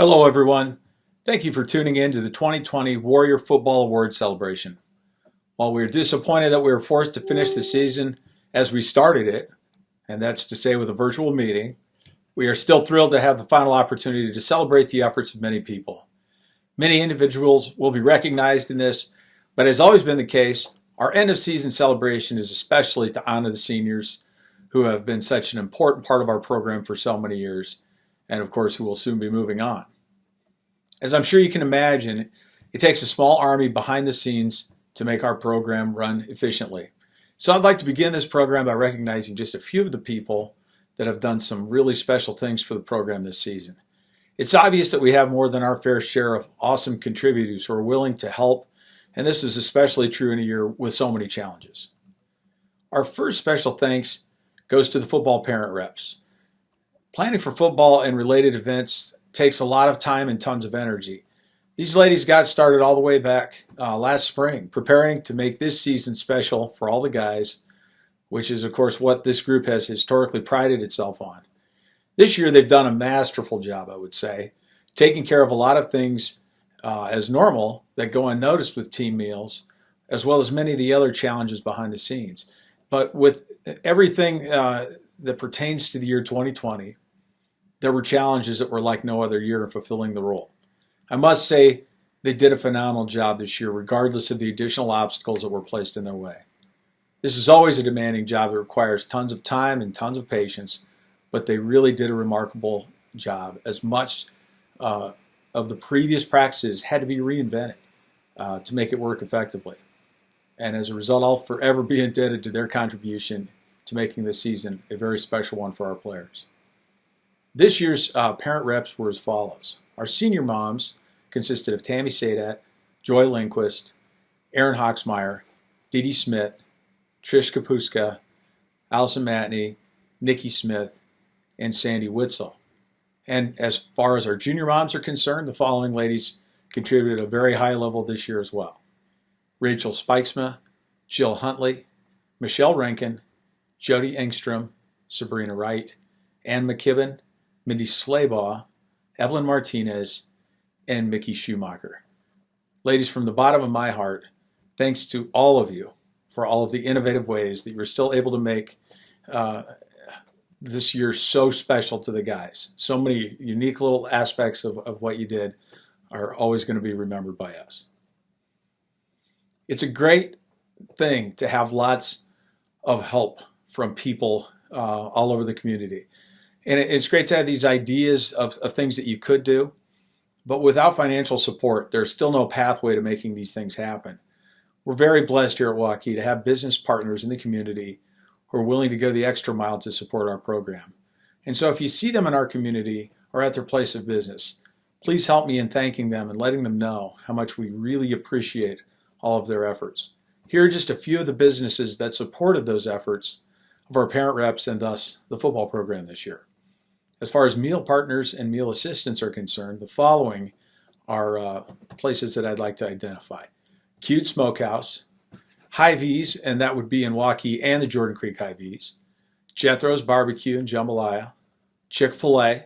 Hello, everyone. Thank you for tuning in to the 2020 Warrior Football Award celebration. While we are disappointed that we were forced to finish the season as we started it, and that's to say with a virtual meeting, we are still thrilled to have the final opportunity to celebrate the efforts of many people. Many individuals will be recognized in this, but as always been the case, our end of season celebration is especially to honor the seniors who have been such an important part of our program for so many years, and of course who will soon be moving on. As I'm sure you can imagine, it takes a small army behind the scenes to make our program run efficiently. So I'd like to begin this program by recognizing just a few of the people that have done some really special things for the program this season. It's obvious that we have more than our fair share of awesome contributors who are willing to help, and this is especially true in a year with so many challenges. Our first special thanks goes to the football parent reps. Planning for football and related events takes a lot of time and tons of energy. These ladies got started all the way back last spring, preparing to make this season special for all the guys, which is, of course, what this group has historically prided itself on. This year, they've done a masterful job, I would say, taking care of a lot of things as normal that go unnoticed with team meals, as well as many of the other challenges behind the scenes. But with everything that pertains to the year 2020, there were challenges that were like no other year in fulfilling the role. I must say they did a phenomenal job this year, regardless of the additional obstacles that were placed in their way. This is always a demanding job that requires tons of time and tons of patience, but they really did a remarkable job, as much of the previous practices had to be reinvented to make it work effectively. And as a result, I'll forever be indebted to their contribution to making this season a very special one for our players. This year's parent reps were as follows. Our senior moms consisted of Tammy Sadat, Joy Lindquist, Erin Hawksmeyer, Dee Dee Smith, Trish Kapuska, Allison Matney, Nikki Smith, and Sandy Witzel. And as far as our junior moms are concerned, the following ladies contributed at a very high level this year as well. Rachel Spikesma, Jill Huntley, Michelle Rankin, Jody Engstrom, Sabrina Wright, Ann McKibben, Mindy Slaybaugh, Evelyn Martinez, and Mickey Schumacher. Ladies, from the bottom of my heart, thanks to all of you for all of the innovative ways that you were still able to make this year so special to the guys. So many unique little aspects of what you did are always going to be remembered by us. It's a great thing to have lots of help from people all over the community. And it's great to have these ideas of things that you could do, but without financial support, there's still no pathway to making these things happen. We're very blessed here at Waukee to have business partners in the community who are willing to go the extra mile to support our program. And so if you see them in our community or at their place of business, please help me in thanking them and letting them know how much we really appreciate all of their efforts. Here are just a few of the businesses that supported those efforts of our parent reps and thus the football program this year. As far as meal partners and meal assistants are concerned, the following are places that I'd like to identify. Cute Smokehouse, Hy-Vees, and that would be in Waukee and the Jordan Creek Hy-Vees, Jethro's Barbecue in Jambalaya, Chick-fil-A,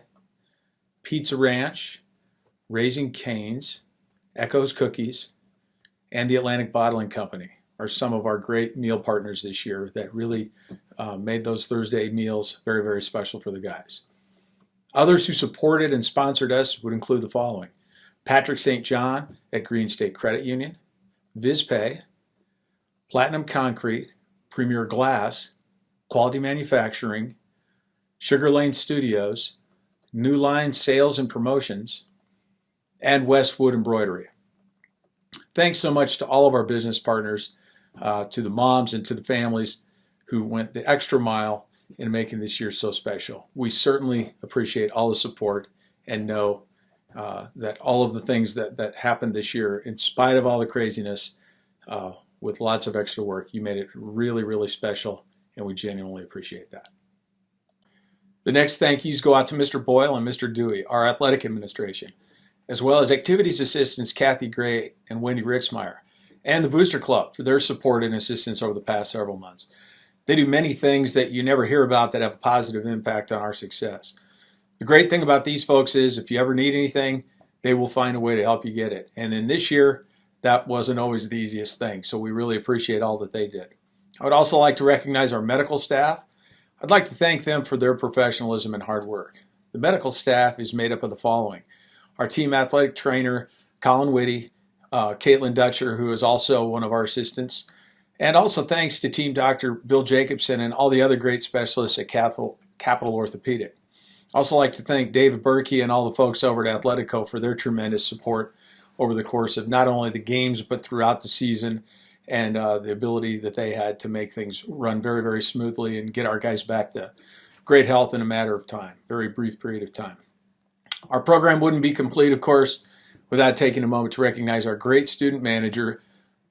Pizza Ranch, Raising Cane's, Echo's Cookies, and the Atlantic Bottling Company are some of our great meal partners this year that really made those Thursday meals very, very special for the guys. Others who supported and sponsored us would include the following. Patrick St. John at Green State Credit Union, VizPay, Platinum Concrete, Premier Glass, Quality Manufacturing, Sugar Lane Studios, New Line Sales and Promotions, and Westwood Embroidery. Thanks so much to all of our business partners, to the moms and to the families who went the extra mile in making this year so special. We certainly appreciate all the support and know that all of the things that happened this year, in spite of all the craziness, with lots of extra work, you made it really, really special, and we genuinely appreciate that. The next thank yous go out to Mr. Boyle and Mr. Dewey, our athletic administration, as well as activities assistants Kathy Gray and Wendy Rixmeyer, and the Booster Club for their support and assistance over the past several months. They do many things that you never hear about that have a positive impact on our success. The great thing about these folks is if you ever need anything, they will find a way to help you get it. And in this year, that wasn't always the easiest thing. So we really appreciate all that they did. I would also like to recognize our medical staff. I'd like to thank them for their professionalism and hard work. The medical staff is made up of the following: our team athletic trainer, Colin Whitty, Caitlin Dutcher, who is also one of our assistants, and also thanks to Team Dr. Bill Jacobson and all the other great specialists at Capital Orthopedic. I also like to thank David Berkey and all the folks over at Athletico for their tremendous support over the course of not only the games but throughout the season, and the ability that they had to make things run very, very smoothly and get our guys back to great health in a matter of time, very brief period of time. Our program wouldn't be complete, of course, without taking a moment to recognize our great student manager,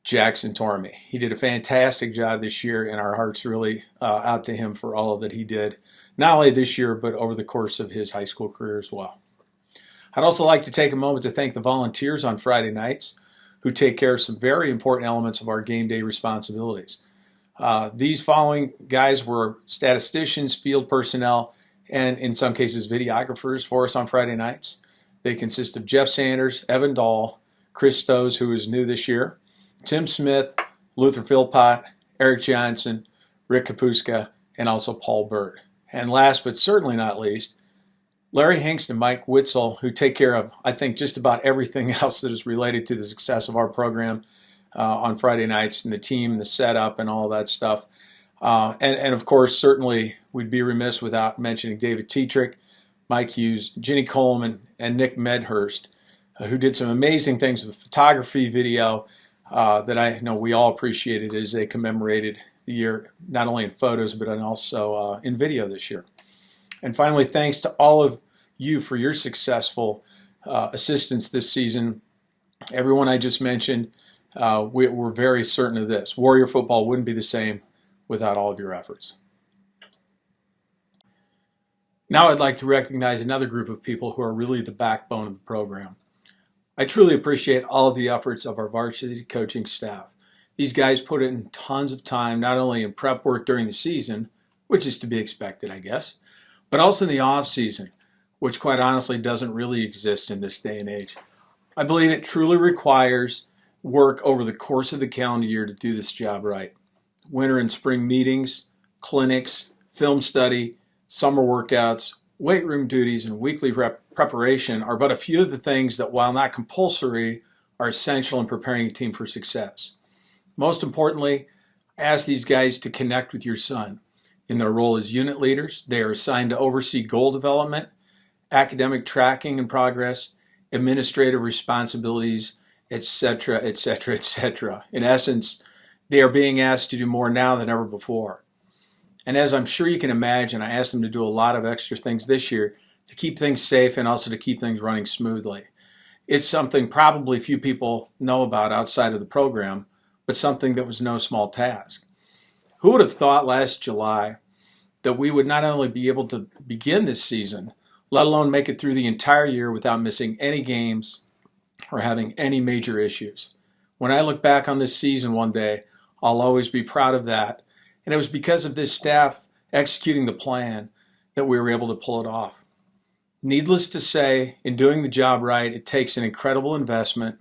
Jackson Tormey. He did a fantastic job this year, and our hearts really out to him for all that he did, not only this year, but over the course of his high school career as well. I'd also like to take a moment to thank the volunteers on Friday nights who take care of some very important elements of our game day responsibilities. These following guys were statisticians, field personnel, and in some cases videographers for us on Friday nights. They consist of Jeff Sanders, Evan Dahl, Chris Stows, who is new this year, Tim Smith, Luther Philpott, Eric Johnson, Rick Kapuska, and also Paul Bird. And last but certainly not least, Larry Hingst and Mike Witzel, who take care of, I think, just about everything else that is related to the success of our program on Friday nights, and the team, and the setup, and all that stuff. And of course, certainly, we'd be remiss without mentioning David Tetrick, Mike Hughes, Ginny Coleman, and Nick Medhurst, who did some amazing things with photography, video, that I know we all appreciated as they commemorated the year, not only in photos, but also in video this year. And finally, thanks to all of you for your successful assistance this season. Everyone I just mentioned, we're very certain of this. Warrior football wouldn't be the same without all of your efforts. Now I'd like to recognize another group of people who are really the backbone of the program. I truly appreciate all of the efforts of our varsity coaching staff. These guys put in tons of time, not only in prep work during the season, which is to be expected, I guess, but also in the off season, which quite honestly doesn't really exist in this day and age. I believe it truly requires work over the course of the calendar year to do this job right. Winter and spring meetings, clinics, film study, summer workouts, weight room duties, and weekly preparation are but a few of the things that, while not compulsory, are essential in preparing a team for success. Most importantly, I ask these guys to connect with your son. In their role as unit leaders, they are assigned to oversee goal development, academic tracking and progress, administrative responsibilities, etc., etc., etc. In essence, they are being asked to do more now than ever before. And as I'm sure you can imagine, I asked them to do a lot of extra things this year to keep things safe and also to keep things running smoothly. It's something probably few people know about outside of the program, but something that was no small task. Who would have thought last July that we would not only be able to begin this season, let alone make it through the entire year without missing any games or having any major issues? When I look back on this season one day, I'll always be proud of that. And it was because of this staff executing the plan that we were able to pull it off. Needless to say, in doing the job right, it takes an incredible investment,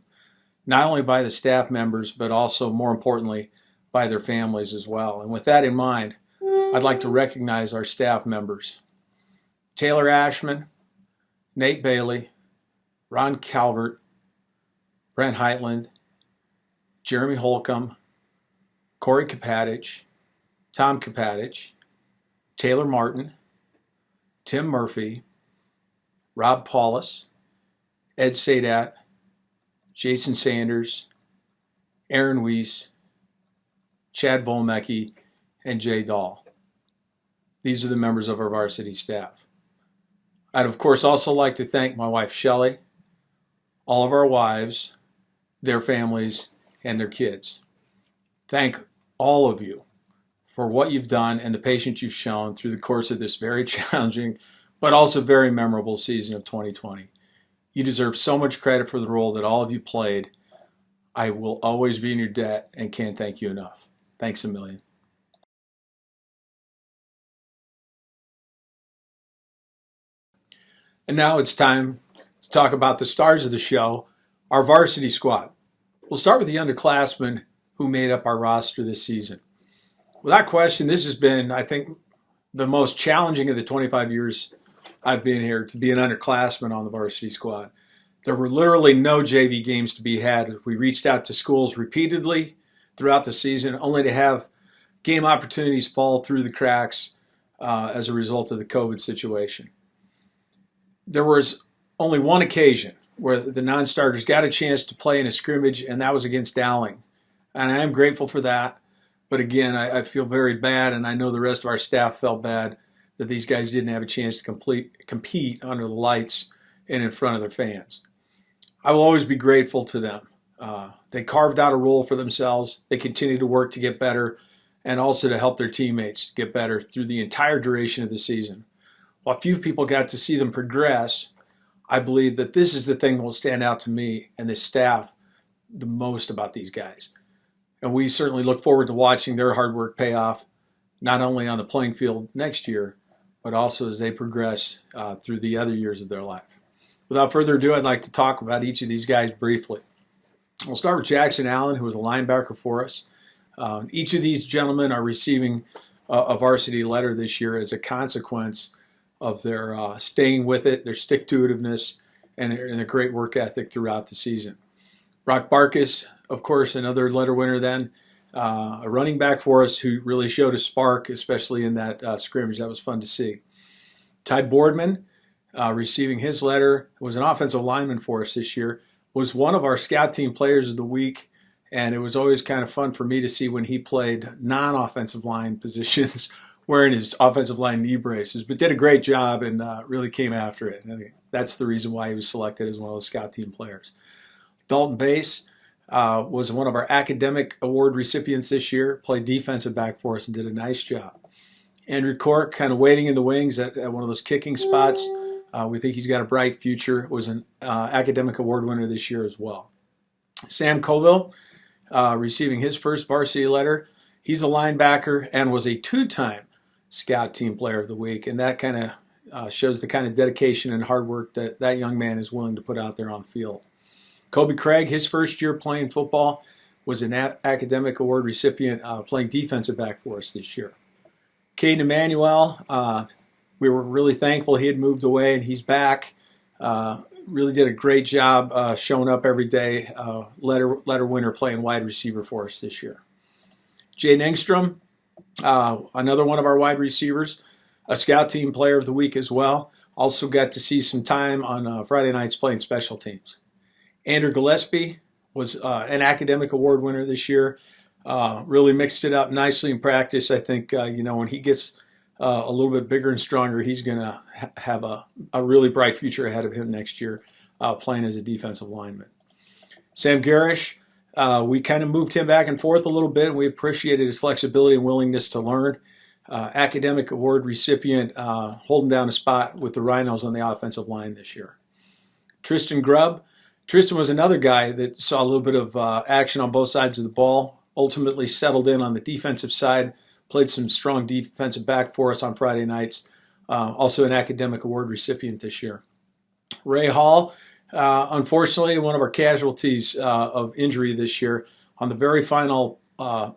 not only by the staff members, but also, more importantly, by their families as well. And with that in mind, I'd like to recognize our staff members: Taylor Ashman, Nate Bailey, Ron Calvert, Brent Heitland, Jeremy Holcomb, Corey Kapatich, Tom Kapatich, Taylor Martin, Tim Murphy, Rob Paulus, Ed Sadat, Jason Sanders, Aaron Weiss, Chad Volmecki, and Jay Dahl. These are the members of our varsity staff. I'd of course also like to thank my wife Shelley, all of our wives, their families, and their kids. Thank all of you for what you've done and the patience you've shown through the course of this very challenging but also very memorable season of 2020. You deserve so much credit for the role that all of you played. I will always be in your debt and can't thank you enough. Thanks a million. And now it's time to talk about the stars of the show, our varsity squad. We'll start with the underclassmen who made up our roster this season. Without question, this has been, I think, the most challenging of the 25 years I've been here to be an underclassman on the varsity squad. There were literally no JV games to be had. We reached out to schools repeatedly throughout the season, only to have game opportunities fall through the cracks as a result of the COVID situation. There was only one occasion where the non-starters got a chance to play in a scrimmage, and that was against Dowling. And I am grateful for that. But again, I feel very bad, and I know the rest of our staff felt bad that these guys didn't have a chance to compete under the lights and in front of their fans. I will always be grateful to them. They carved out a role for themselves. They continue to work to get better and also to help their teammates get better through the entire duration of the season. While few people got to see them progress, I believe that this is the thing that will stand out to me and the staff the most about these guys. And we certainly look forward to watching their hard work pay off, not only on the playing field next year, but also as they progress through the other years of their life. Without further ado, I'd like to talk about each of these guys briefly. We'll start with Jackson Allen, who was a linebacker for us. Each of these gentlemen are receiving a varsity letter this year as a consequence of their staying with it, their stick-to-itiveness, and their great work ethic throughout the season. Brock Barkus, of course, another letter winner then, a running back for us who really showed a spark, especially in that scrimmage. That was fun to see. Ty Boardman, receiving his letter, was an offensive lineman for us this year, was one of our scout team players of the week, and it was always kind of fun for me to see when he played non-offensive line positions wearing his offensive line knee braces, but did a great job and really came after it. And that's the reason why he was selected as one of those scout team players. Dalton Bass was one of our academic award recipients this year, played defensive back for us and did a nice job. Andrew Cork, kind of waiting in the wings at one of those kicking spots. We think he's got a bright future, was an academic award winner this year as well. Sam Colville, receiving his first varsity letter. He's a linebacker and was a two-time Scout Team Player of the Week, and that kind of shows the kind of dedication and hard work that that young man is willing to put out there on the field. Kobe Craig, his first year playing football, was an academic award recipient playing defensive back for us this year. Caden Emmanuel, we were really thankful he had moved away and he's back. Really did a great job showing up every day. Letter winner playing wide receiver for us this year. Jay Engstrom, another one of our wide receivers, a Scout Team Player of the Week as well. Also got to see some time on Friday nights playing special teams. Andrew Gillespie was an academic award winner this year. Really mixed it up nicely in practice. I think, when he gets a little bit bigger and stronger, he's going to have a really bright future ahead of him next year playing as a defensive lineman. Sam Garish, we kind of moved him back and forth a little bit, and we appreciated his flexibility and willingness to learn. Academic award recipient, holding down a spot with the Rhinos on the offensive line this year. Tristan Grubb. Tristan was another guy that saw a little bit of action on both sides of the ball, ultimately settled in on the defensive side, played some strong defensive back for us on Friday nights, also an academic award recipient this year. Ray Hall, unfortunately, one of our casualties of injury this year. On the very final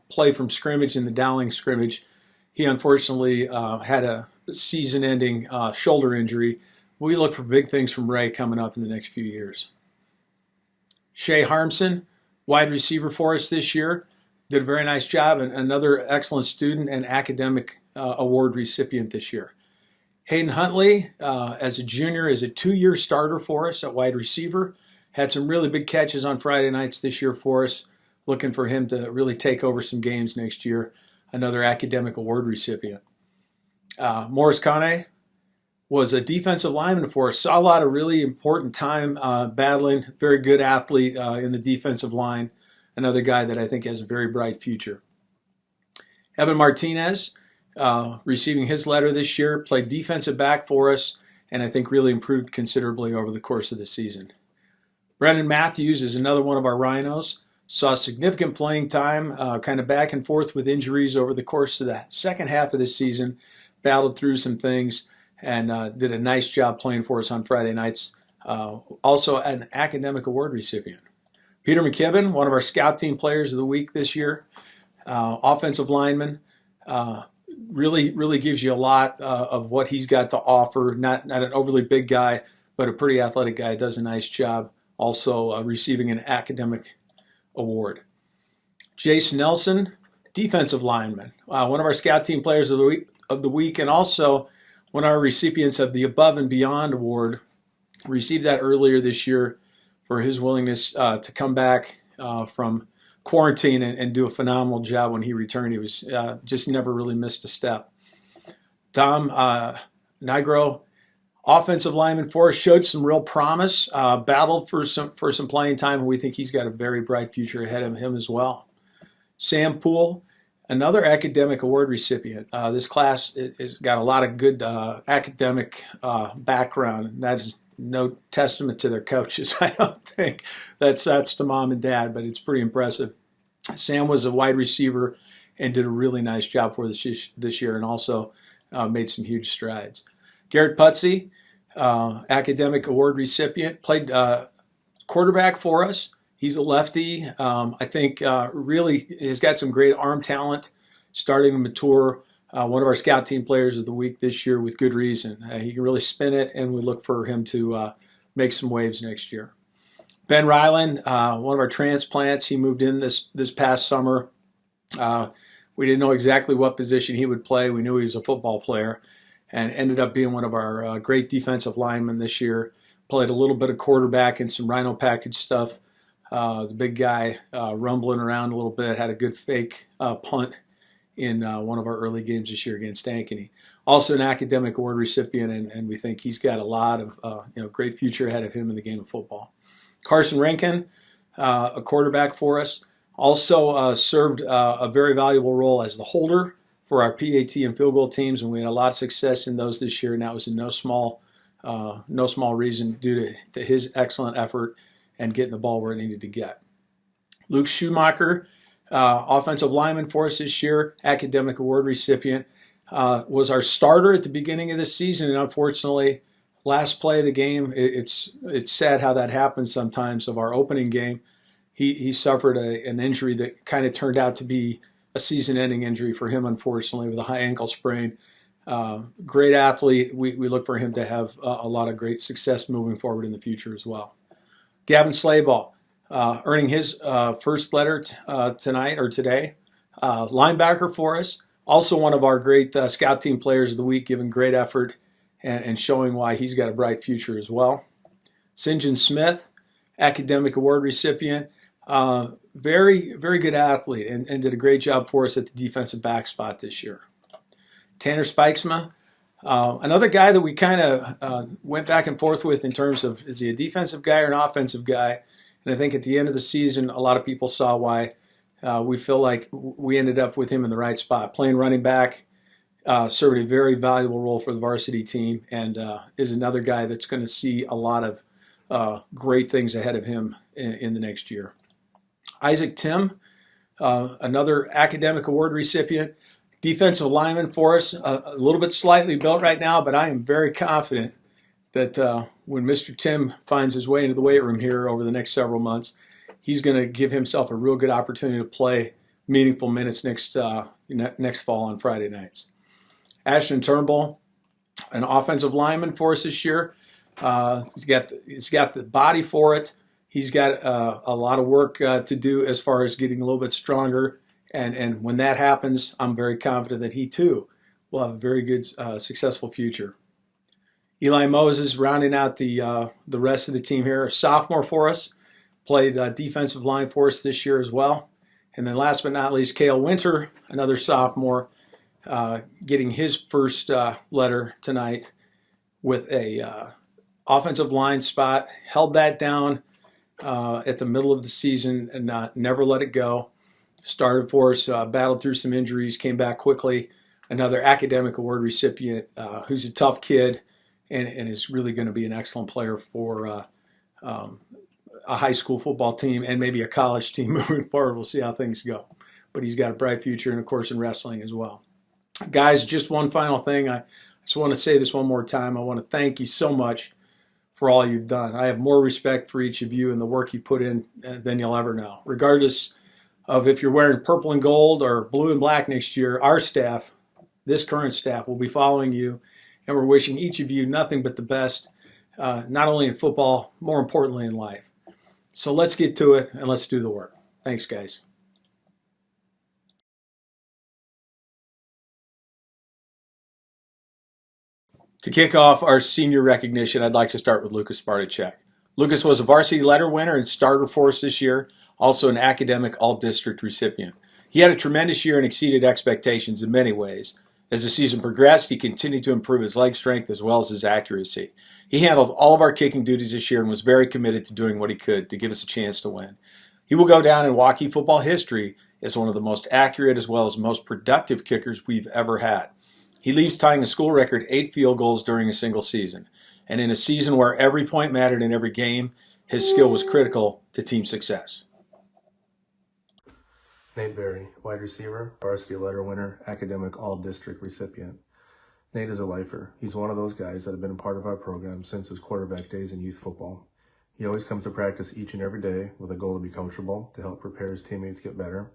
play from scrimmage in the Dowling scrimmage, he unfortunately had a season-ending shoulder injury. We look for big things from Ray coming up in the next few years. Shea Harmson, wide receiver for us this year, did a very nice job, and another excellent student and academic award recipient this year. Hayden Huntley, as a junior, is a 2-year starter for us at wide receiver. Had some really big catches on Friday nights this year for us. Looking for him to really take over some games next year. Another academic award recipient. Morris Kane was a defensive lineman for us. Saw a lot of really important time battling. Very good athlete in the defensive line. Another guy that I think has a very bright future. Evan Martinez, receiving his letter this year, played defensive back for us, and I think really improved considerably over the course of the season. Brendan Matthews is another one of our Rhinos. Saw significant playing time, kind of back and forth with injuries over the course of the second half of the season. Battled through some things and did a nice job playing for us on Friday nights. Also an academic award recipient. Peter McKibben, one of our scout team players of the week this year, offensive lineman, really gives you a lot of what he's got to offer. Not an overly big guy, but a pretty athletic guy. Does a nice job. Also receiving an academic award. Jace Nelson, defensive lineman, one of our scout team players of the week, and also one of our recipients of the Above and Beyond Award. Received that earlier this year for his willingness to come back from quarantine and do a phenomenal job when he returned. He was just never really missed a step. Tom Nigro, offensive lineman for us, showed some real promise, battled for some playing time, and we think he's got a very bright future ahead of him as well. Sam Poole, another academic award recipient. This class has got a lot of good academic background. That's no testament to their coaches, I don't think. That's to mom and dad, but it's pretty impressive. Sam was a wide receiver and did a really nice job for us this year, and also made some huge strides. Garrett Putsey, academic award recipient, played quarterback for us. He's a lefty. I think really has got some great arm talent, starting to mature. One of our scout team players of the week this year with good reason. He can really spin it, and we look for him to make some waves next year. Ben Ryland, one of our transplants, he moved in this past summer. We didn't know exactly what position he would play. We knew he was a football player, and ended up being one of our great defensive linemen this year. Played a little bit of quarterback and some rhino package stuff. The big guy rumbling around a little bit, had a good fake punt in one of our early games this year against Ankeny. Also an academic award recipient, and we think he's got a lot of great future ahead of him in the game of football. Carson Rankin, a quarterback for us, also served a very valuable role as the holder for our PAT and field goal teams, and we had a lot of success in those this year, and that was in no small reason due to his excellent effort and getting the ball where it needed to get. Luke Schumacher, offensive lineman for us this year, academic award recipient, was our starter at the beginning of the season, and unfortunately, last play of the game, it's sad how that happens sometimes, of our opening game, he suffered an injury that kind of turned out to be a season-ending injury for him, unfortunately, with a high ankle sprain. Great athlete. We look for him to have a lot of great success moving forward in the future as well. Gavin Slayball, earning his first letter today. Linebacker for us. Also one of our great scout team players of the week, giving great effort and showing why he's got a bright future as well. St. John Smith, academic award recipient. Very, very good athlete and did a great job for us at the defensive back spot this year. Tanner Spikesma, another guy that we kind of went back and forth with in terms of, is he a defensive guy or an offensive guy? And I think at the end of the season, a lot of people saw why we feel like we ended up with him in the right spot. Playing running back, served a very valuable role for the varsity team, and is another guy that's going to see a lot of great things ahead of him in the next year. Isaac Tim, another academic award recipient, defensive lineman for us, a little bit slightly built right now, but I am very confident that when Mr. Tim finds his way into the weight room here over the next several months, he's going to give himself a real good opportunity to play meaningful minutes next fall on Friday nights. Ashton Turnbull, an offensive lineman for us this year. He's got the body for it. He's got a lot of work to do as far as getting a little bit stronger. And when that happens, I'm very confident that he too will have a very good, successful future. Eli Moses, rounding out the rest of the team here, a sophomore for us, played defensive line for us this year as well. And then last but not least, Cale Winter, another sophomore, getting his first letter tonight with a offensive line spot. Held that down at the middle of the season and never let it go. Started for us, battled through some injuries, came back quickly. Another academic award recipient who's a tough kid and is really going to be an excellent player for a high school football team and maybe a college team moving forward. We'll see how things go. But he's got a bright future and, of course, in wrestling as well. Guys, just one final thing. I Just want to say this one more time. I want to thank you so much for all you've done. I have more respect for each of you and the work you put in than you'll ever know. Regardless of if you're wearing purple and gold or blue and black next year, our staff, this current staff, will be following you, and we're wishing each of you nothing but the best, not only in football, more importantly in life. So let's get to it and let's do the work. Thanks, guys. To kick off our senior recognition, I'd like to start with Lucas Spartacek. Lucas was a varsity letter winner and starter for us this year, also an academic all-district recipient. He had a tremendous year and exceeded expectations in many ways. As the season progressed, he continued to improve his leg strength as well as his accuracy. He handled all of our kicking duties this year and was very committed to doing what he could to give us a chance to win. He will go down in Waukee football history as one of the most accurate as well as most productive kickers we've ever had. He leaves tying a school record 8 field goals during a single season. And in a season where every point mattered in every game, his skill was critical to team success. Nate Berry, wide receiver, varsity letter winner, academic all-district recipient. Nate is a lifer. He's one of those guys that have been a part of our program since his quarterback days in youth football. He always comes to practice each and every day with a goal to be coachable, to help prepare his teammates get better,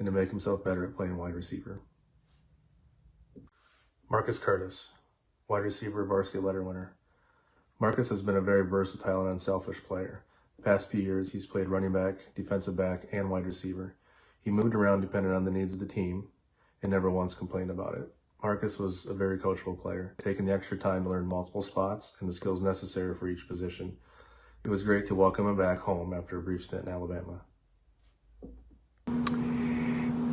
and to make himself better at playing wide receiver. Marcus Curtis, wide receiver, varsity letter winner. Marcus has been a very versatile and unselfish player. The past few years, he's played running back, defensive back, and wide receiver. He moved around depending on the needs of the team and never once complained about it. Marcus was a very coachable player, taking the extra time to learn multiple spots and the skills necessary for each position. It was great to welcome him back home after a brief stint in Alabama.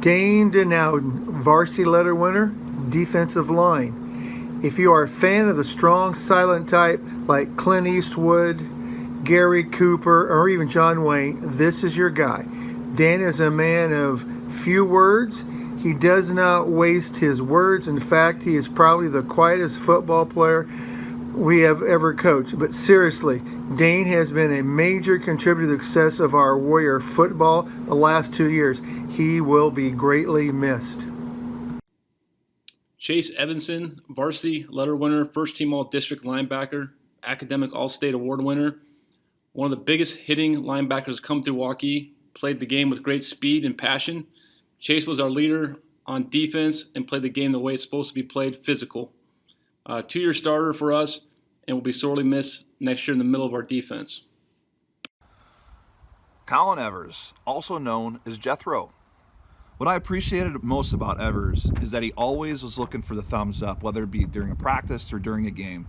Dane Denowden, varsity letter winner, defensive line. If you are a fan of the strong, silent type like Clint Eastwood, Gary Cooper, or even John Wayne, this is your guy. Dan is a man of few words. He does not waste his words. In fact, he is probably the quietest football player we have ever coached. But seriously, Dane has been a major contributor to the success of our Warrior football the last 2 years. He will be greatly missed. Chase Evanson, varsity letter winner, first team all-district linebacker, academic all-state award winner. One of the biggest hitting linebackers to come through Waukee, played the game with great speed and passion. Chase was our leader on defense and played the game the way it's supposed to be played, physical. 2-year starter for us and will be sorely missed next year in the middle of our defense. Colin Evers, also known as Jethro. What I appreciated most about Evers is that he always was looking for the thumbs up, whether it be during a practice or during a game,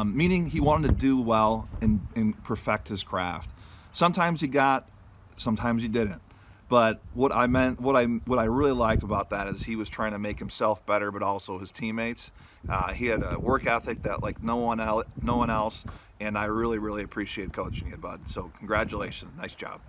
meaning he wanted to do well and perfect his craft. Sometimes he got, sometimes he didn't. But what I really liked about that is he was trying to make himself better, but also his teammates. He had a work ethic that like no one else, and I really appreciate coaching you, bud. So congratulations, nice job.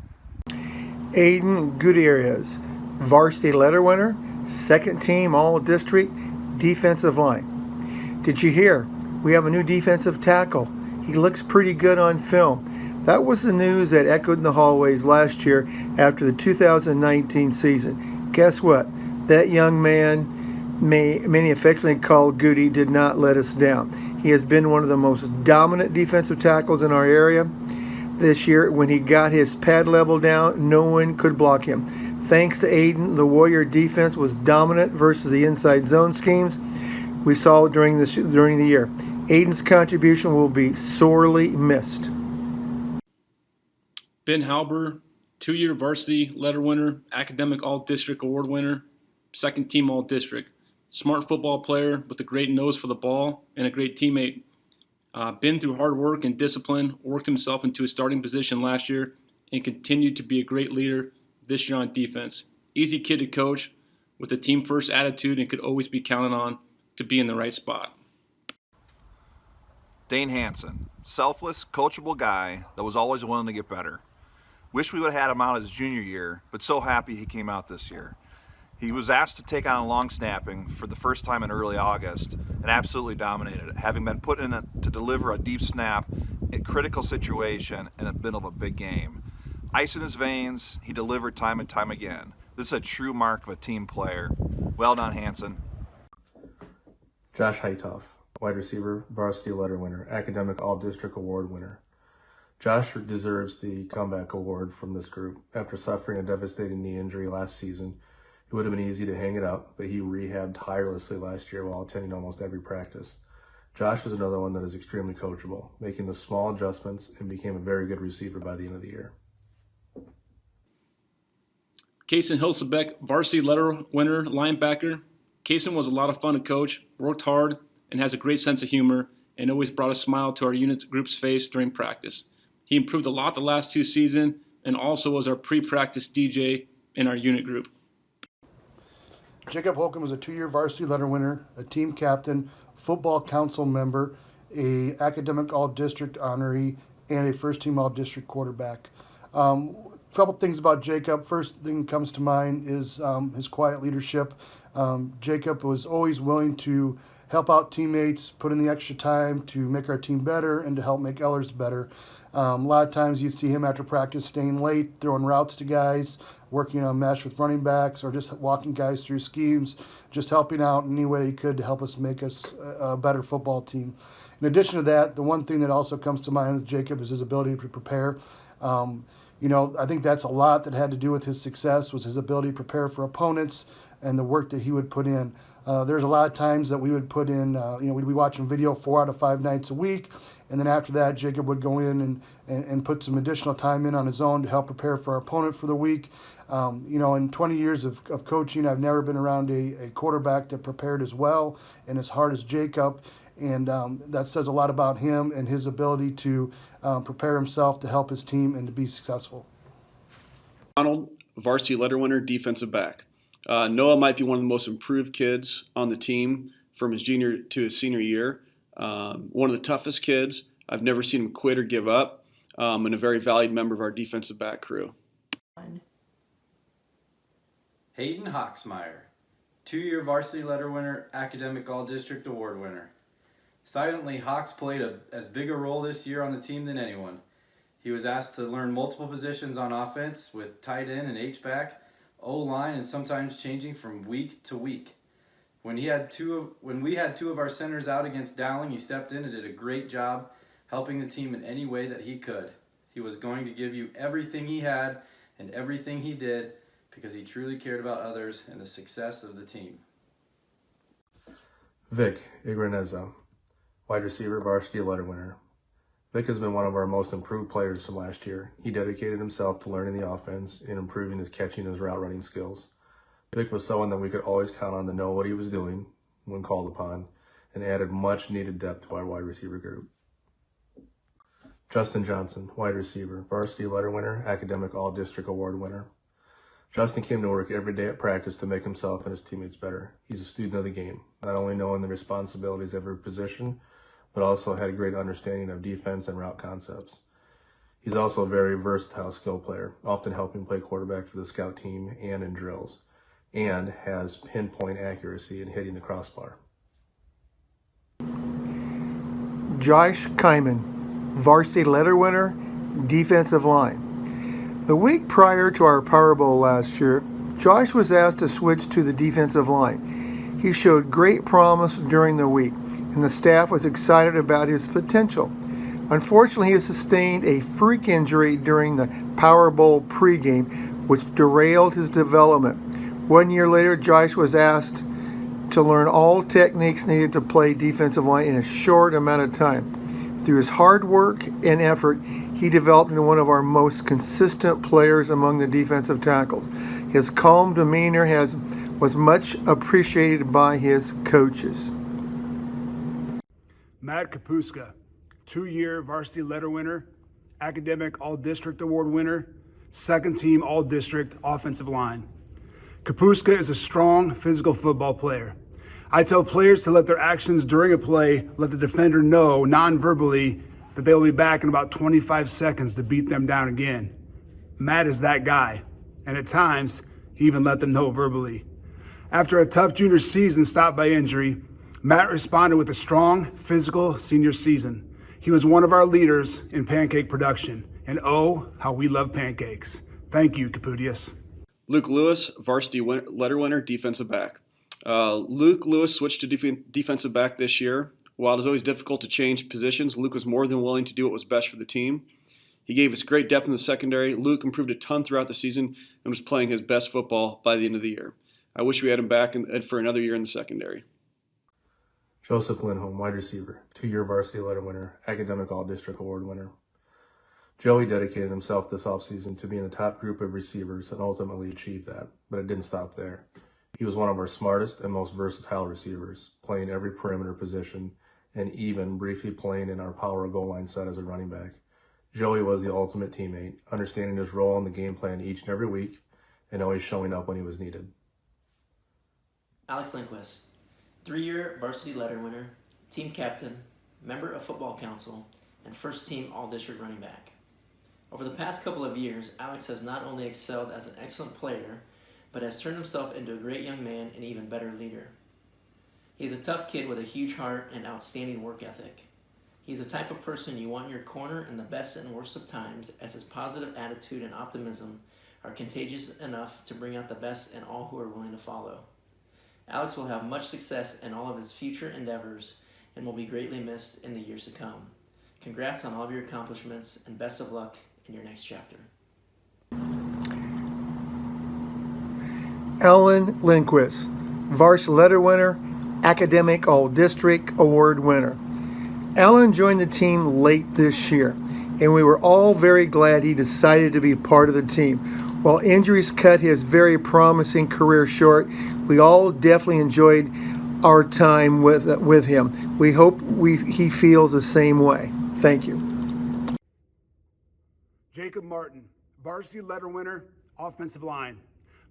Aiden Gutierrez, varsity letter winner, second team all-district defensive line. Did you hear? We have a new defensive tackle. He looks pretty good on film. That was the news that echoed in the hallways last year after the 2019 season. Guess what? That young man, many affectionately called Goody, did not let us down. He has been one of the most dominant defensive tackles in our area this year. When he got his pad level down, no one could block him. Thanks to Aiden, the Warrior defense was dominant versus the inside zone schemes we saw during the year. Aiden's contribution will be sorely missed. Ben Halber, 2-year varsity letter winner, academic all-district award winner, second team all-district. Smart football player with a great nose for the ball and a great teammate. Been through hard work and discipline, worked himself into a starting position last year, and continued to be a great leader this year on defense. Easy kid to coach with a team-first attitude and could always be counted on to be in the right spot. Dane Hansen, selfless, coachable guy that was always willing to get better. Wish we would have had him out his junior year, but so happy he came out this year. He was asked to take on long snapping for the first time in early August and absolutely dominated it, having been put in to deliver a deep snap in a critical situation in the middle of a big game. Ice in his veins, he delivered time and time again. This is a true mark of a team player. Well done, Hansen. Josh Heitoff, wide receiver, varsity letter winner, academic all-district award winner. Josh deserves the comeback award from this group. After suffering a devastating knee injury last season, it would have been easy to hang it up, but he rehabbed tirelessly last year while attending almost every practice. Josh is another one that is extremely coachable, making the small adjustments, and became a very good receiver by the end of the year. Kason Hilsebeck, varsity letter winner, linebacker. Kason was a lot of fun to coach, worked hard, and has a great sense of humor, and always brought a smile to our unit group's face during practice. He improved a lot the last 2 seasons, and also was our pre-practice DJ in our unit group. Jacob Holcomb was a 2-year varsity letter winner, a team captain, football council member, a academic all-district honoree, and a first-team all-district quarterback. A couple things about Jacob. First thing that comes to mind is his quiet leadership. Jacob was always willing to help out teammates, put in the extra time to make our team better and to help make others better. A lot of times you'd see him after practice staying late, throwing routes to guys, working on mesh with running backs, or just walking guys through schemes, just helping out in any way he could to help us make us a better football team. In addition to that, the one thing that also comes to mind with Jacob is his ability to prepare. I think that's a lot that had to do with his success, was his ability to prepare for opponents and the work that he would put in. There's a lot of times that we would put in, we'd be watching video 4 out of 5 nights a week, and then after that, Jacob would go in and put some additional time in on his own to help prepare for our opponent for the week. In 20 years of coaching, I've never been around a quarterback that prepared as well and as hard as Jacob, and that says a lot about him and his ability to prepare himself to help his team and to be successful. Donald, varsity letter winner, defensive back. Noah might be one of the most improved kids on the team from his junior to his senior year. One of the toughest kids. I've never seen him quit or give up, and a very valued member of our defensive back crew. Hayden Hawksmeyer, 2-year varsity letter winner, academic all-district award winner. Silently, Hawks played as big a role this year on the team than anyone. He was asked to learn multiple positions on offense with tight end and H-back, O-line, and sometimes changing from week to week. When we had two of our centers out against Dowling, he stepped in and did a great job helping the team in any way that he could. He was going to give you everything he had and everything he did because he truly cared about others and the success of the team. Vic Igraneza, wide receiver, varsity letter winner. Vic has been one of our most improved players from last year. He dedicated himself to learning the offense and improving his catching and his route running skills. Vic was someone that we could always count on to know what he was doing when called upon, and added much needed depth to our wide receiver group. Justin Johnson, wide receiver, varsity letter winner, academic all-district award winner. Justin came to work every day at practice to make himself and his teammates better. He's a student of the game, not only knowing the responsibilities of every position, but also had a great understanding of defense and route concepts. He's also a very versatile skill player, often helping play quarterback for the scout team and in drills, and has pinpoint accuracy in hitting the crossbar. Josh Kyman, varsity letter winner, defensive line. The week prior to our Power Bowl last year, Josh was asked to switch to the defensive line. He showed great promise during the week, and the staff was excited about his potential. Unfortunately, he sustained a freak injury during the Power Bowl pregame, which derailed his development. 1 year later, Josh was asked to learn all techniques needed to play defensive line in a short amount of time. Through his hard work and effort, he developed into one of our most consistent players among the defensive tackles. His calm demeanor was much appreciated by his coaches. Matt Kapuska, 2-year varsity letter winner, academic all-district award winner, second team all-district offensive line. Kapuska is a strong physical football player. I tell players to let their actions during a play let the defender know non-verbally that they will be back in about 25 seconds to beat them down again. Matt is that guy, and at times, he even let them know verbally. After a tough junior season stopped by injury, Matt responded with a strong, physical senior season. He was one of our leaders in pancake production, and oh, how we love pancakes. Thank you, Kaputius. Luke Lewis, varsity letter winner, defensive back. Luke Lewis switched to defensive back this year. While it is always difficult to change positions, Luke was more than willing to do what was best for the team. He gave us great depth in the secondary. Luke improved a ton throughout the season and was playing his best football by the end of the year. I wish we had him back for another year in the secondary. Joseph Lindholm, wide receiver, 2-year varsity letter winner, academic all-district award winner. Joey dedicated himself this offseason to being the top group of receivers and ultimately achieved that, but it didn't stop there. He was one of our smartest and most versatile receivers, playing every perimeter position and even briefly playing in our power goal line set as a running back. Joey was the ultimate teammate, understanding his role in the game plan each and every week and always showing up when he was needed. Alex Lindquist, 3-year varsity letter winner, team captain, member of football council, and first team all-district running back. Over the past couple of years, Alex has not only excelled as an excellent player, but has turned himself into a great young man and even better leader. He's a tough kid with a huge heart and outstanding work ethic. He's the type of person you want in your corner in the best and worst of times, as his positive attitude and optimism are contagious enough to bring out the best in all who are willing to follow. Alex will have much success in all of his future endeavors and will be greatly missed in the years to come. Congrats on all of your accomplishments and best of luck in your next chapter. Alan Lindquist, varsity letter winner, academic all-district award winner. Alan joined the team late this year, and we were all very glad he decided to be part of the team. While injuries cut his very promising career short, we all definitely enjoyed our time with him. We hope he feels the same way. Thank you. Jacob Martin, varsity letter winner, offensive line.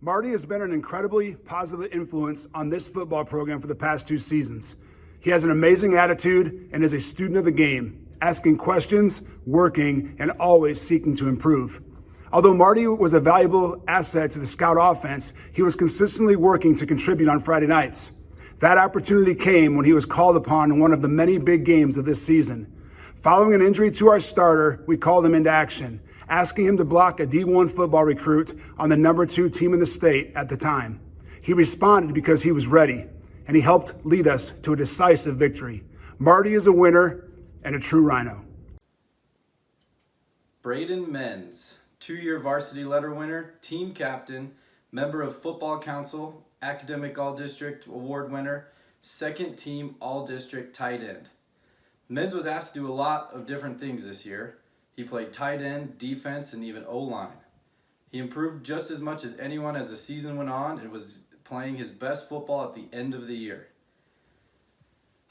Marty has been an incredibly positive influence on this football program for the past 2 seasons. He has an amazing attitude and is a student of the game, asking questions, working, and always seeking to improve. Although Marty was a valuable asset to the scout offense, he was consistently working to contribute on Friday nights. That opportunity came when he was called upon in one of the many big games of this season. Following an injury to our starter, we called him into action, asking him to block a D1 football recruit on the number 2 team in the state at the time. He responded because he was ready, and he helped lead us to a decisive victory. Marty is a winner and a true Rhino. Braden Menz, 2-year varsity letter winner, team captain, member of football council, academic all-district award winner, second team all-district tight end. Menz was asked to do a lot of different things this year. He played tight end, defense, and even O-line. He improved just as much as anyone as the season went on and was playing his best football at the end of the year.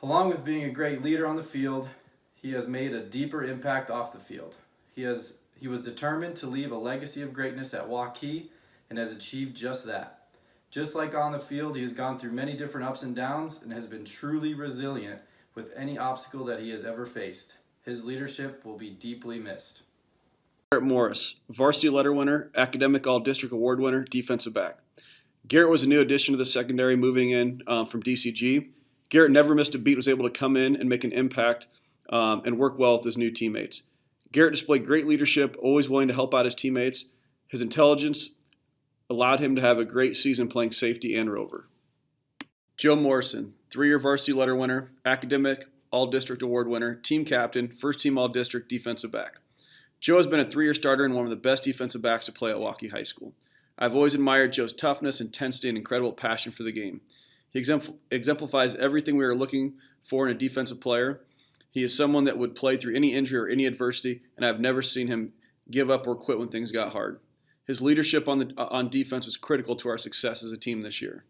Along with being a great leader on the field, he has made a deeper impact off the field. He was determined to leave a legacy of greatness at Waukee and has achieved just that. Just like on the field, he has gone through many different ups and downs and has been truly resilient with any obstacle that he has ever faced. His leadership will be deeply missed. Garrett Morris, varsity letter winner, academic all-district award winner, defensive back. Garrett was a new addition to the secondary moving in from DCG. Garrett never missed a beat, was able to come in and make an impact and work well with his new teammates. Garrett displayed great leadership, always willing to help out his teammates. His intelligence allowed him to have a great season playing safety and rover. Joe Morrison, 3-year varsity letter winner, academic all-district award winner, team captain, first team all-district defensive back. Joe has been a 3-year starter and one of the best defensive backs to play at Waukee High School. I've always admired Joe's toughness, intensity, and incredible passion for the game. He exemplifies everything we are looking for in a defensive player. He is someone that would play through any injury or any adversity, and I've never seen him give up or quit when things got hard. His leadership on defense was critical to our success as a team this year.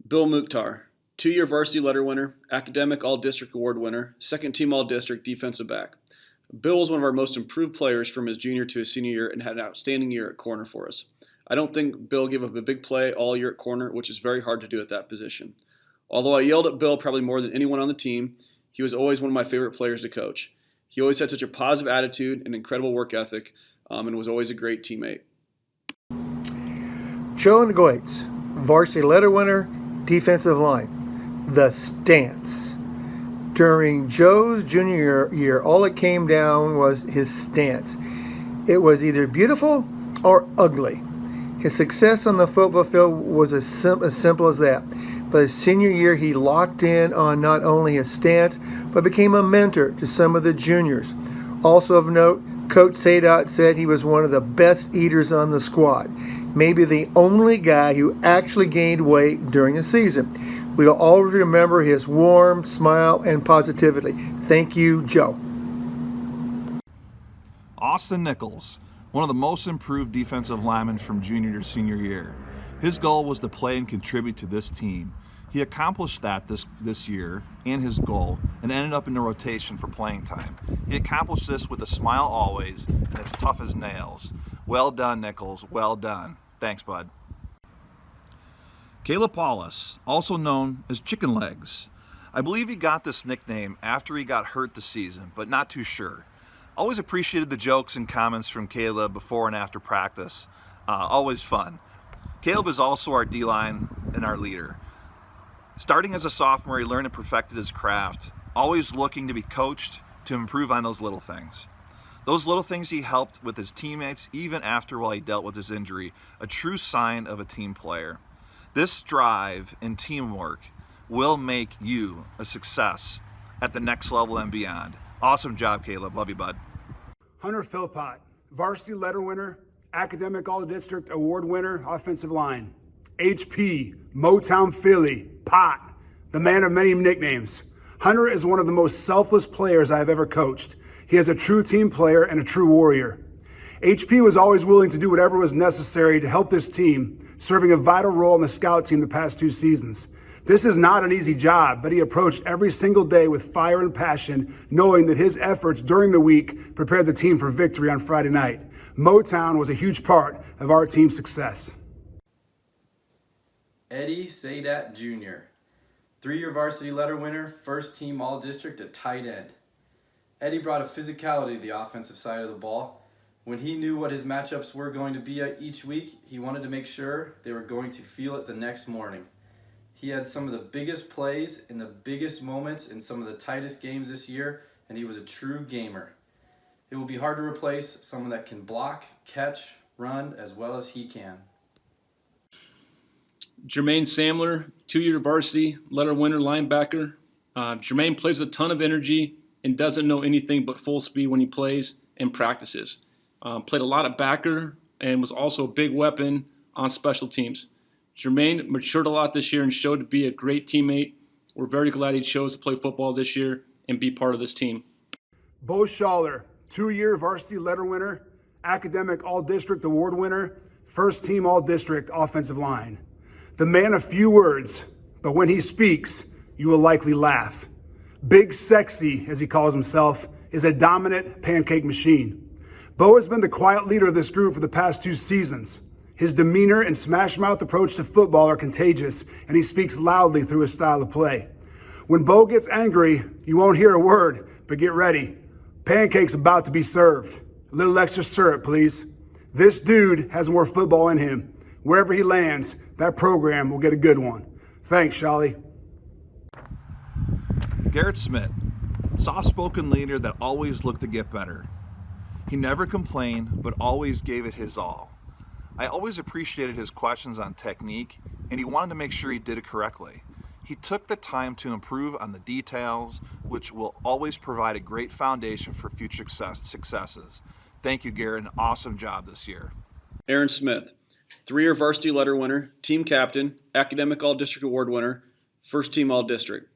Bill Mukhtar, 2-year varsity letter winner, academic all-district award winner, second team all-district defensive back. Bill was one of our most improved players from his junior to his senior year and had an outstanding year at corner for us. I don't think Bill gave up a big play all year at corner, which is very hard to do at that position. Although I yelled at Bill probably more than anyone on the team, he was always one of my favorite players to coach. He always had such a positive attitude and incredible work ethic, and was always a great teammate. Joe Goetz, varsity letter winner, defensive line. The stance. During Joe's junior year, all it came down was his stance. It was either beautiful or ugly. His success on the football field was as simple as that. but his senior year he locked in on not only his stance, but became a mentor to some of the juniors. Also of note, Coach Sadat said he was one of the best eaters on the squad, maybe the only guy who actually gained weight during the season. We'll always remember his warm smile and positivity. Thank you, Joe. Austin Nichols, one of the most improved defensive linemen from junior to senior year. His goal was to play and contribute to this team. He accomplished that this year and his goal and ended up in the rotation for playing time. He accomplished this with a smile always and as tough as nails. Well done, Nichols. Well done. Thanks, bud. Caleb Paulus, also known as Chicken Legs. I believe he got this nickname after he got hurt this season, but not too sure. Always appreciated the jokes and comments from Caleb before and after practice. Always fun. Caleb is also our D-line and our leader. Starting as a sophomore, he learned and perfected his craft, always looking to be coached to improve on those little things. Those little things he helped with his teammates even after while he dealt with his injury, a true sign of a team player. This drive and teamwork will make you a success at the next level and beyond. Awesome job, Caleb. Love you, bud. Hunter Philpott, varsity letter winner, academic all-district award winner, offensive line. HP, Motown Philly, Pot, the man of many nicknames. Hunter is one of the most selfless players I have ever coached. He is a true team player and a true warrior. HP was always willing to do whatever was necessary to help this team, serving a vital role in the scout team the past 2 seasons. This is not an easy job, but he approached every single day with fire and passion, knowing that his efforts during the week prepared the team for victory on Friday night. Motown was a huge part of our team's success. Eddie Sadat Jr., 3-year varsity letter winner, first team all-district at tight end. Eddie brought a physicality to the offensive side of the ball. When he knew what his matchups were going to be each week, he wanted to make sure they were going to feel it the next morning. He had some of the biggest plays in the biggest moments in some of the tightest games this year, and he was a true gamer. It will be hard to replace someone that can block, catch, run as well as he can. Jermaine Samler, 2-year varsity letter winner linebacker. Jermaine plays a ton of energy and doesn't know anything but full speed when he plays and practices. Played a lot of backer and was also a big weapon on special teams. Jermaine matured a lot this year and showed to be a great teammate. We're very glad he chose to play football this year and be part of this team. Bo Schaller, 2-year varsity letter winner, academic all-district award winner, first team all-district offensive line. The man of few words, but when he speaks, you will likely laugh. Big Sexy, as he calls himself, is a dominant pancake machine. Bo has been the quiet leader of this group for the past 2 seasons. His demeanor and smash-mouth approach to football are contagious, and he speaks loudly through his style of play. When Bo gets angry, you won't hear a word, but get ready. Pancake's about to be served. A little extra syrup, please. This dude has more football in him. Wherever he lands, that program will get a good one. Thanks, Sholly. Garrett Smith, soft-spoken leader that always looked to get better. He never complained, but always gave it his all. I always appreciated his questions on technique, and he wanted to make sure he did it correctly. He took the time to improve on the details, which will always provide a great foundation for future successes. Thank you, Garrett. An awesome job this year. Aaron Smith, 3-year varsity letter winner, team captain, academic all-district award winner, first team all-district.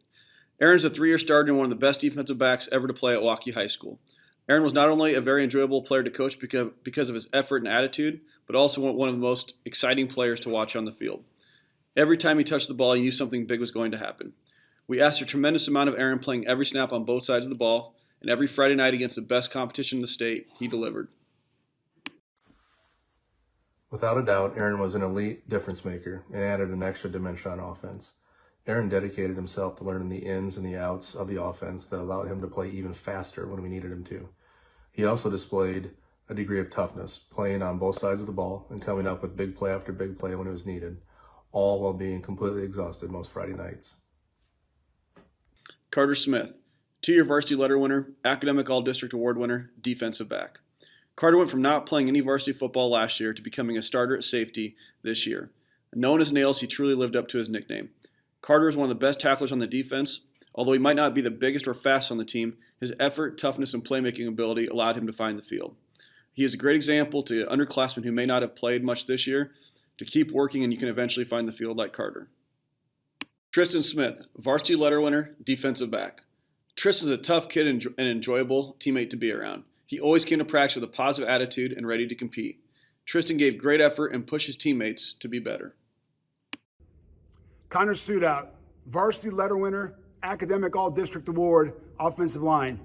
Aaron's a 3-year starter and one of the best defensive backs ever to play at Waukee High School. Aaron was not only a very enjoyable player to coach because of his effort and attitude, but also one of the most exciting players to watch on the field. Every time he touched the ball, he knew something big was going to happen. We asked a tremendous amount of Aaron playing every snap on both sides of the ball, and every Friday night against the best competition in the state, he delivered. Without a doubt, Aaron was an elite difference maker and added an extra dimension on offense. Aaron dedicated himself to learning the ins and the outs of the offense that allowed him to play even faster when we needed him to. He also displayed a degree of toughness, playing on both sides of the ball and coming up with big play after big play when it was needed, all while being completely exhausted most Friday nights. Carter Smith, 2-year varsity letter winner, academic all-district award winner, defensive back. Carter went from not playing any varsity football last year to becoming a starter at safety this year. Known as Nails, he truly lived up to his nickname. Carter is one of the best tacklers on the defense. Although he might not be the biggest or fastest on the team, his effort, toughness, and playmaking ability allowed him to find the field. He is a great example to underclassmen who may not have played much this year to keep working and you can eventually find the field like Carter. Tristan Smith, varsity letter winner, defensive back. Tristan is a tough kid and enjoyable teammate to be around. He always came to practice with a positive attitude and ready to compete. Tristan gave great effort and pushed his teammates to be better. Connor Sudout, varsity letter winner, academic all-district award, offensive line.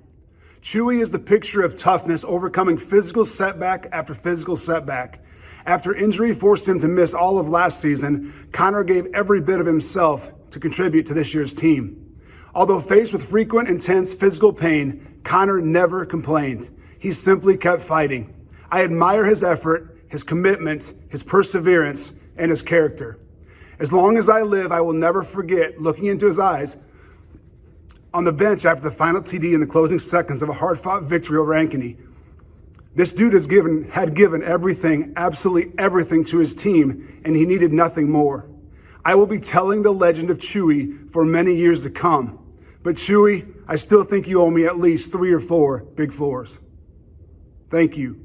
Chewy is the picture of toughness, overcoming physical setback after physical setback. After injury forced him to miss all of last season, Connor gave every bit of himself to contribute to this year's team. Although faced with frequent, intense physical pain, Connor never complained. He simply kept fighting. I admire his effort, his commitment, his perseverance, and his character. As long as I live, I will never forget looking into his eyes on the bench after the final TD in the closing seconds of a hard-fought victory over Ankeny. This dude had given everything, absolutely everything to his team, and he needed nothing more. I will be telling the legend of Chewy for many years to come. But Chewy, I still think you owe me at least 3 or 4 Big Fours. Thank you.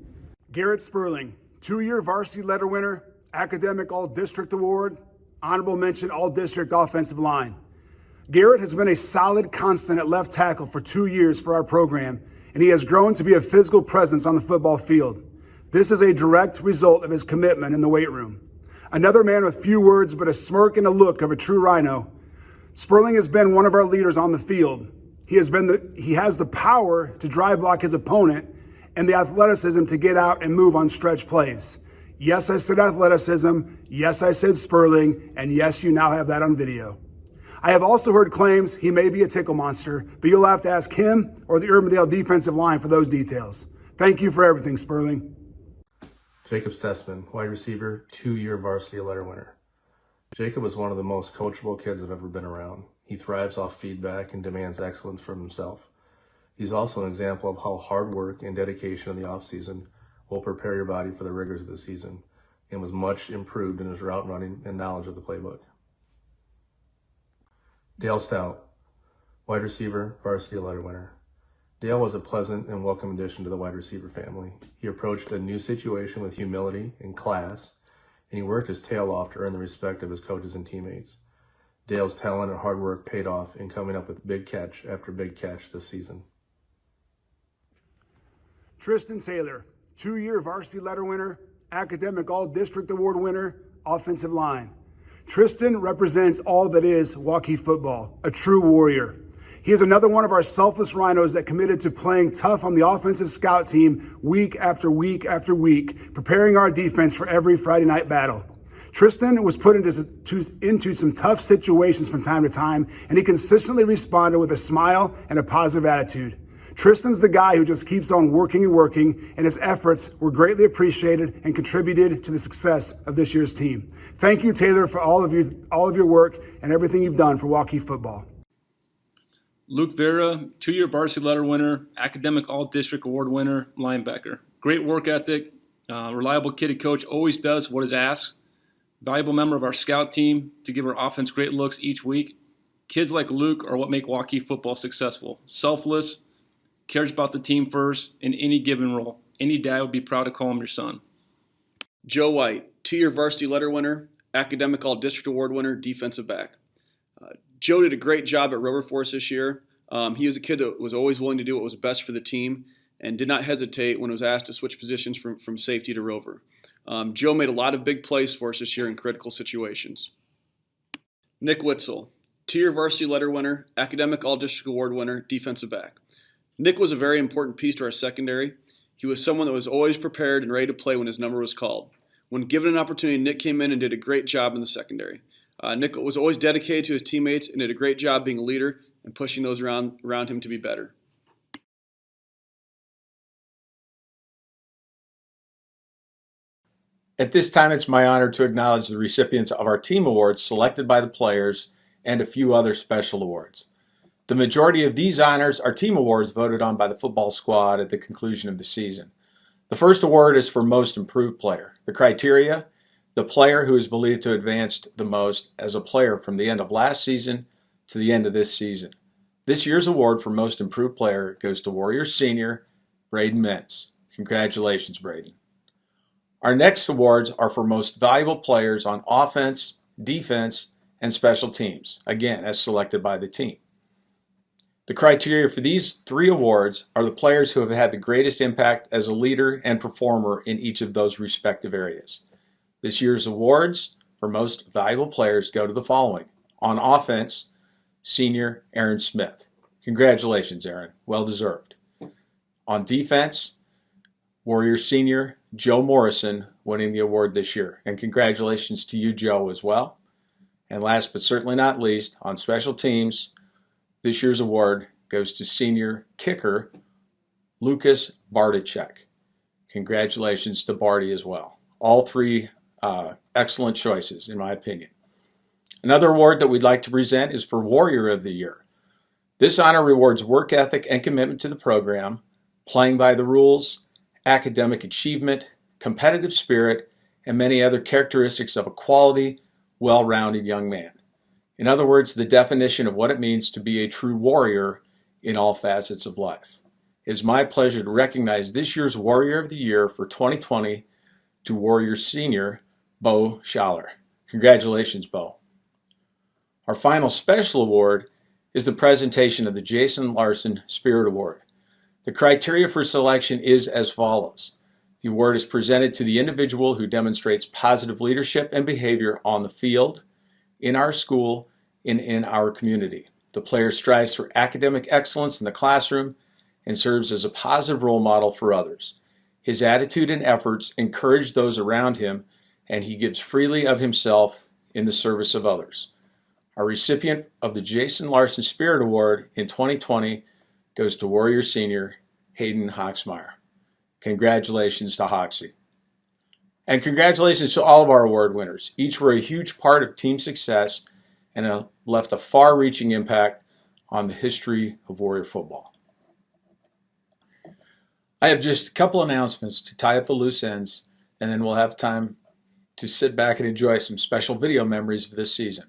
Garrett Sperling, 2-year varsity letter winner, academic all-district award, honorable mention all-district offensive line. Garrett has been a solid constant at left tackle for 2 years for our program, and he has grown to be a physical presence on the football field. This is a direct result of his commitment in the weight room. Another man with few words but a smirk and a look of a true rhino, Sperling has been one of our leaders on the field. He has the power to drive block his opponent and the athleticism to get out and move on stretch plays. Yes, I said athleticism. Yes, I said Sperling. And yes, you now have that on video. I have also heard claims he may be a tickle monster, but you'll have to ask him or the Urbandale defensive line for those details. Thank you for everything, Sperling. Jacob Stessman, wide receiver, 2-year varsity letter winner. Jacob is one of the most coachable kids I've ever been around. He thrives off feedback and demands excellence from himself. He's also an example of how hard work and dedication in the offseason will prepare your body for the rigors of the season, and was much improved in his route running and knowledge of the playbook. Dale Stout, wide receiver, varsity letter winner. Dale was a pleasant and welcome addition to the wide receiver family. He approached a new situation with humility and class, and he worked his tail off to earn the respect of his coaches and teammates. Dale's talent and hard work paid off in coming up with big catch after big catch this season. Tristan Taylor, 2-year varsity letter winner, academic all-district award winner, offensive line. Tristan represents all that is Waukee football, a true warrior. He is another one of our selfless rhinos that committed to playing tough on the offensive scout team week after week after week, preparing our defense for every Friday night battle. Tristan was put into some tough situations from time to time, and he consistently responded with a smile and a positive attitude. Tristan's the guy who just keeps on working and working, and his efforts were greatly appreciated and contributed to the success of this year's team. Thank you, Taylor, for all of your work and everything you've done for Waukee football. Luke Vera, 2-year varsity letter winner, academic all-district award winner, linebacker. Great work ethic, reliable kid and coach, always does what is asked. Valuable member of our scout team to give our offense great looks each week. Kids like Luke are what make Waukee football successful. Selfless, cares about the team first in any given role. Any dad would be proud to call him your son. Joe White, 2-year varsity letter winner, academic all-district award winner, defensive back. Joe did a great job at Rover for us this year. He was a kid that was always willing to do what was best for the team and did not hesitate when it was asked to switch positions from safety to Rover. Joe made a lot of big plays for us this year in critical situations. Nick Witzel, 2-year varsity letter winner, academic all-district award winner, defensive back. Nick was a very important piece to our secondary. He was someone that was always prepared and ready to play when his number was called. When given an opportunity, Nick came in and did a great job in the secondary. Nick was always dedicated to his teammates and did a great job being a leader and pushing those around him to be better. At this time, it's my honor to acknowledge the recipients of our team awards selected by the players and a few other special awards. The majority of these honors are team awards voted on by the football squad at the conclusion of the season. The first award is for Most Improved Player. The criteria: the player who is believed to have advanced the most as a player from the end of last season to the end of this season. This year's award for Most Improved Player goes to Warriors senior Braden Mintz. Congratulations, Braden. Our next awards are for Most Valuable Players on offense, defense, and special teams, again, as selected by the team. The criteria for these 3 awards are the players who have had the greatest impact as a leader and performer in each of those respective areas. This year's awards for Most Valuable Players go to the following. On offense, senior Aaron Smith. Congratulations, Aaron. Well deserved. On defense, Warriors senior Joe Morrison winning the award this year. And congratulations to you, Joe, as well. And last but certainly not least, on special teams, this year's award goes to senior kicker Lucas Barticek. Congratulations to Barty as well. All 3 excellent choices, in my opinion. Another award that we'd like to present is for Warrior of the Year. This honor rewards work ethic and commitment to the program, playing by the rules, academic achievement, competitive spirit, and many other characteristics of a quality, well-rounded young man. In other words, the definition of what it means to be a true warrior in all facets of life. It is my pleasure to recognize this year's Warrior of the Year for 2020 to Warrior Senior Bo Schaller. Congratulations, Bo. Our final special award is the presentation of the Jason Larson Spirit Award. The criteria for selection is as follows. The award is presented to the individual who demonstrates positive leadership and behavior on the field, in our school, and in our community. The player strives for academic excellence in the classroom and serves as a positive role model for others. His attitude and efforts encourage those around him, and he gives freely of himself in the service of others. Our recipient of the Jason Larson Spirit Award in 2020 goes to Warrior Senior Hayden Hoxmeyer. Congratulations to Hoxie. And congratulations to all of our award winners. Each were a huge part of team success and left a far-reaching impact on the history of Warrior football. I have just a couple announcements to tie up the loose ends, and then we'll have time to sit back and enjoy some special video memories of this season.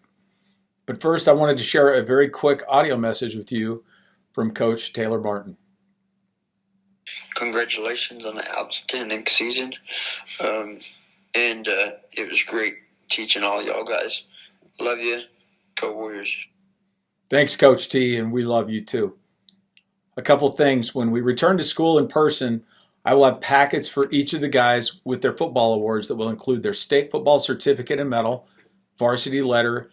But first, I wanted to share a very quick audio message with you from Coach Taylor Martin. Congratulations on the outstanding season. It was great teaching all y'all guys. Love you. Go Warriors. Thanks, Coach T, and we love you too. A couple things. When we return to school in person, I will have packets for each of the guys with their football awards that will include their state football certificate and medal, varsity letter,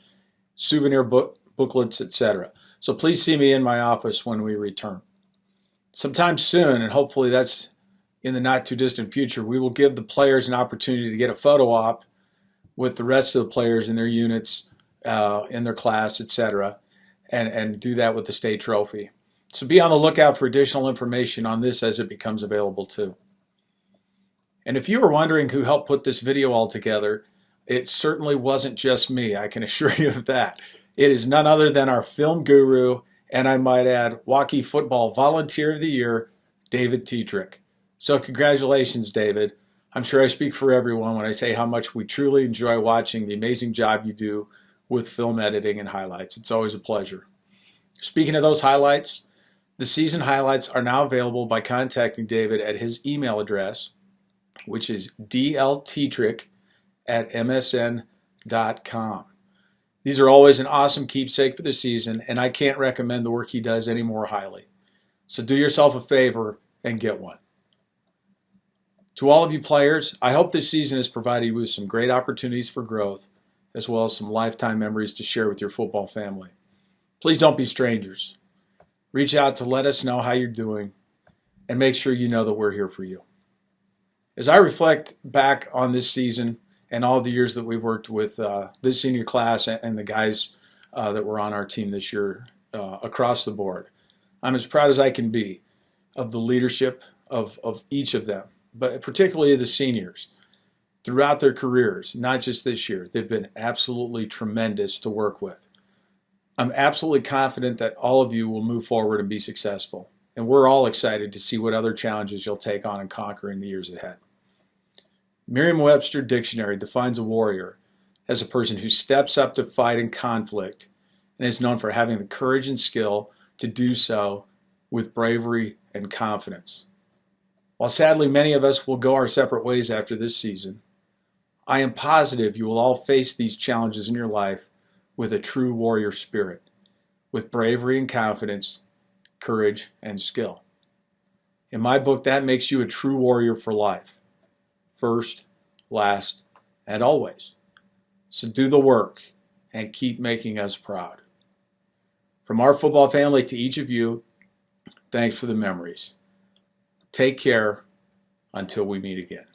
souvenir booklets, etc. So please see me in my office when we return. Sometime soon, and hopefully that's in the not too distant future, we will give the players an opportunity to get a photo op with the rest of the players in their units, in their class, etc., and do that with the state trophy. So be on the lookout for additional information on this as it becomes available too. And if you were wondering who helped put this video all together, it certainly wasn't just me, I can assure you of that. It is none other than our film guru, and I might add, Waukee Football Volunteer of the Year, David Tetrick. So congratulations, David. I'm sure I speak for everyone when I say how much we truly enjoy watching the amazing job you do with film editing and highlights. It's always a pleasure. Speaking of those highlights, the season highlights are now available by contacting David at his email address, which is dltetrick@msn.com. These are always an awesome keepsake for the season, and I can't recommend the work he does any more highly. So do yourself a favor and get one. To all of you players, I hope this season has provided you with some great opportunities for growth, as well as some lifetime memories to share with your football family. Please don't be strangers. Reach out to let us know how you're doing, and make sure you know that we're here for you. As I reflect back on this season and all the years that we've worked with this senior class and the guys that were on our team this year across the board, I'm as proud as I can be of the leadership of each of them, but particularly the seniors throughout their careers, not just this year. They've been absolutely tremendous to work with. I'm absolutely confident that all of you will move forward and be successful, and we're all excited to see what other challenges you'll take on and conquer in the years ahead. Merriam-Webster Dictionary defines a warrior as a person who steps up to fight in conflict and is known for having the courage and skill to do so with bravery and confidence. While sadly many of us will go our separate ways after this season, I am positive you will all face these challenges in your life with a true warrior spirit, with bravery and confidence, courage and skill. In my book, that makes you a true warrior for life. First, last, and always. So do the work and keep making us proud. From our football family to each of you, thanks for the memories. Take care until we meet again.